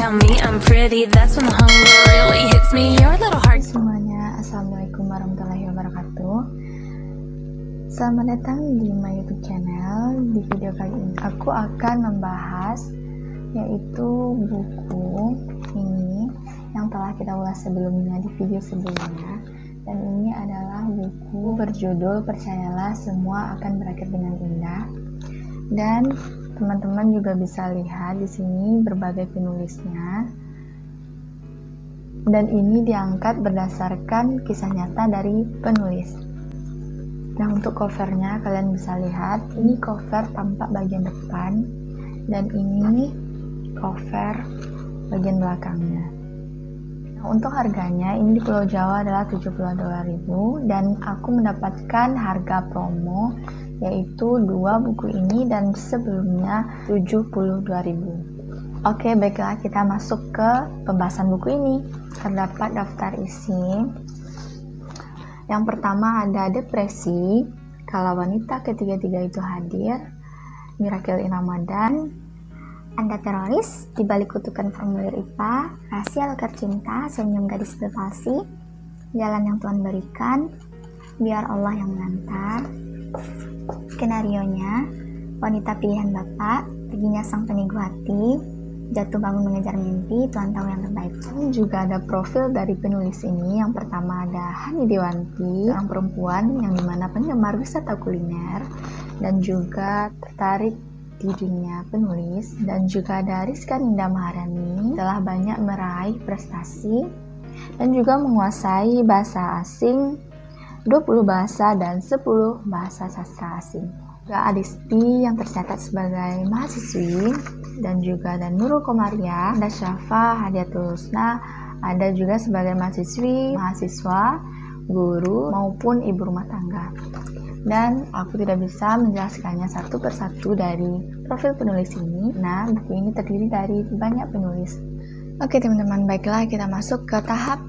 tell me I'm pretty, that's when the hunger really hits me. Your little heart. Semuanya, Assalamualaikum warahmatullahi wabarakatuh. Selamat datang di my YouTube channel. Di video kali ini aku akan membahas yaitu buku ini yang telah kita ulas sebelumnya di video sebelumnya. Dan ini adalah buku berjudul Percayalah Semua Akan Berakhir Dengan Indah. Dan teman-teman juga bisa lihat di sini berbagai penulisnya. Dan ini diangkat berdasarkan kisah nyata dari penulis. Nah, untuk covernya kalian bisa lihat, ini cover tampak bagian depan dan ini cover bagian belakangnya. Nah, untuk harganya ini di Pulau Jawa adalah $72.000 dan aku mendapatkan harga promo yaitu 2 buku ini dan sebelumnya $72.000. Oke, baiklah kita masuk ke pembahasan buku ini. Terdapat daftar isi. Yang pertama ada depresi, Kala Wanita Ketiga-tiga Itu Hadir, Miracle in Ramadan, Anda Teroris, Di Balik Kutukan Formulir IPA, Rahasia Lekar Cinta, Senyum Gadis Bebasi, Jalan Yang Tuhan Berikan, Biar Allah Yang Mengantar. Skenarionya, Wanita Pilihan Bapak, Perginya Sang Peninggu Hati, Jatuh Bangun Mengejar Mimpi, Tuhan Tahu Yang Terbaik. Ini juga ada profil dari penulis ini. Yang pertama ada Hani Dewanti, seorang perempuan yang dimana penggemar wisata kuliner dan juga tertarik di dunia penulis. Dan juga ada Rizka Ninda Maharani, telah banyak meraih prestasi dan juga menguasai bahasa asing 20 bahasa dan 10 bahasa sastra asing. Juga Adisti yang tercatat sebagai mahasiswi, dan juga ada Nurul Komaria, ada Syafa Hadiatul Husna, ada juga sebagai mahasiswi, mahasiswa, guru maupun ibu rumah tangga. Dan aku tidak bisa menjelaskannya satu persatu dari profil penulis ini. Nah, buku ini terdiri dari banyak penulis. Oke teman-teman, baiklah kita masuk ke tahap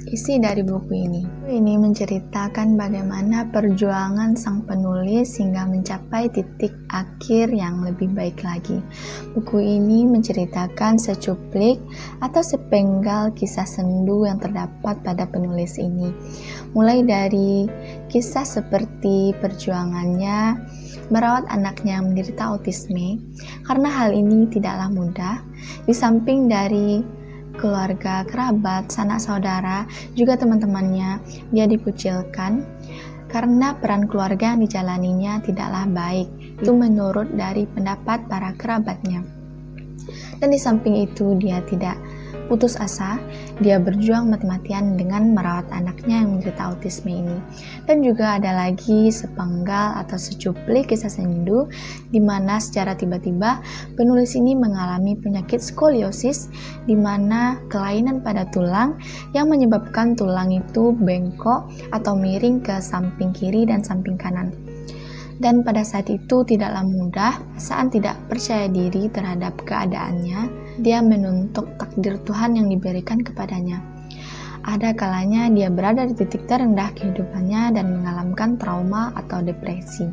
isi dari buku ini. Buku ini menceritakan bagaimana perjuangan sang penulis hingga mencapai titik akhir yang lebih baik lagi. Buku ini menceritakan secuplik atau sepenggal kisah sendu yang terdapat pada penulis ini. Mulai dari kisah seperti perjuangannya merawat anaknya yang menderita autisme, karena hal ini tidaklah mudah. Di samping dari keluarga, kerabat, sanak saudara, juga teman-temannya, dia dikucilkan karena peran keluarga yang dijalaninya tidaklah baik. Itu menurut dari pendapat para kerabatnya. Dan di samping itu dia tidak putus asa, dia berjuang mati-matian dengan merawat anaknya yang menderita autisme ini. Dan juga ada lagi sepenggal atau secuplik kisah sendu di mana secara tiba-tiba penulis ini mengalami penyakit skoliosis, di mana kelainan pada tulang yang menyebabkan tulang itu bengkok atau miring ke samping kiri dan samping kanan. Dan pada saat itu tidaklah mudah, saat tidak percaya diri terhadap keadaannya, dia menuntut takdir Tuhan yang diberikan kepadanya. Ada kalanya dia berada di titik terendah kehidupannya dan mengalami trauma atau depresi.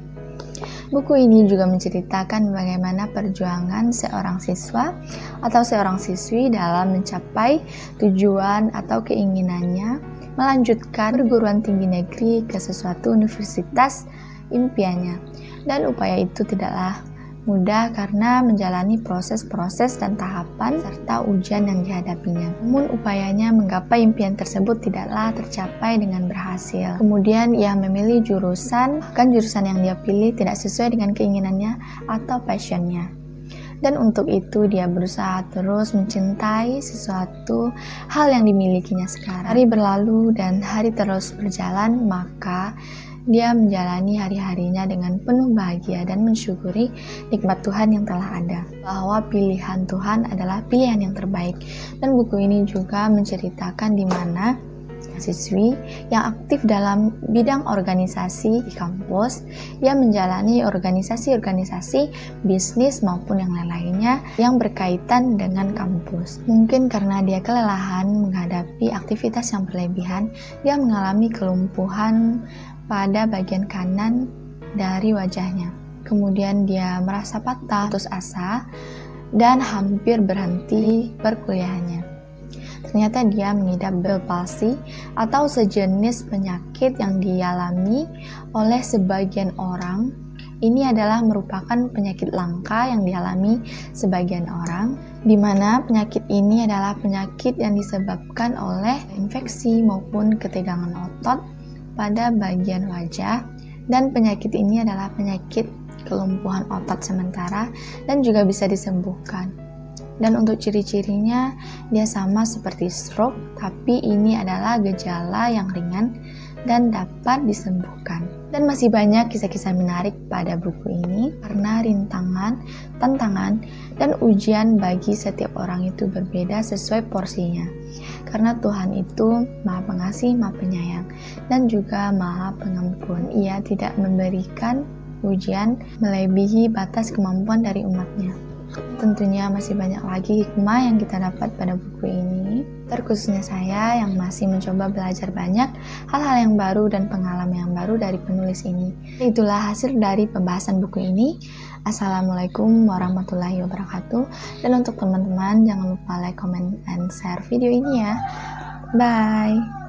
Buku ini juga menceritakan bagaimana perjuangan seorang siswa atau seorang siswi dalam mencapai tujuan atau keinginannya melanjutkan perguruan tinggi negeri ke sesuatu universitas impiannya. Dan upaya itu tidaklah mudah karena menjalani proses-proses dan tahapan serta ujian yang dihadapinya. Namun upayanya menggapai impian tersebut tidaklah tercapai dengan berhasil. Kemudian ia memilih jurusan, bahkan jurusan yang dia pilih tidak sesuai dengan keinginannya atau passionnya. Dan untuk itu dia berusaha terus mencintai sesuatu hal yang dimilikinya sekarang. Hari berlalu dan hari terus berjalan, maka dia menjalani hari-harinya dengan penuh bahagia dan mensyukuri nikmat Tuhan yang telah ada. Bahwa pilihan Tuhan adalah pilihan yang terbaik. Dan buku ini juga menceritakan di mana siswi yang aktif dalam bidang organisasi di kampus, ia menjalani organisasi-organisasi bisnis maupun yang lain-lainnya yang berkaitan dengan kampus. Mungkin karena dia kelelahan menghadapi aktivitas yang berlebihan, dia mengalami kelumpuhan pada bagian kanan dari wajahnya. Kemudian dia merasa patah, putus asa, dan hampir berhenti perkuliahannya. Ternyata dia mengidap Bell palsy atau sejenis penyakit yang dialami oleh sebagian orang. Ini adalah merupakan penyakit langka yang dialami sebagian orang, di mana penyakit ini adalah penyakit yang disebabkan oleh infeksi maupun ketegangan otot pada bagian wajah, dan penyakit ini adalah penyakit kelumpuhan otot sementara dan juga bisa disembuhkan. Dan untuk ciri-cirinya, dia sama seperti stroke, tapi ini adalah gejala yang ringan dan dapat disembuhkan. Dan masih banyak kisah-kisah menarik pada buku ini, karena rintangan, tantangan, dan ujian bagi setiap orang itu berbeda sesuai porsinya. Karena Tuhan itu Maha Pengasih, Maha Penyayang, dan juga Maha Pengampun. Ia tidak memberikan ujian melebihi batas kemampuan dari umatnya. Tentunya masih banyak lagi hikmah yang kita dapat pada buku ini, terkhususnya saya yang masih mencoba belajar banyak hal-hal yang baru dan pengalaman yang baru dari penulis ini. Itulah hasil dari pembahasan buku ini. Assalamualaikum warahmatullahi wabarakatuh. Dan untuk teman-teman jangan lupa like, comment, and share video ini ya. Bye.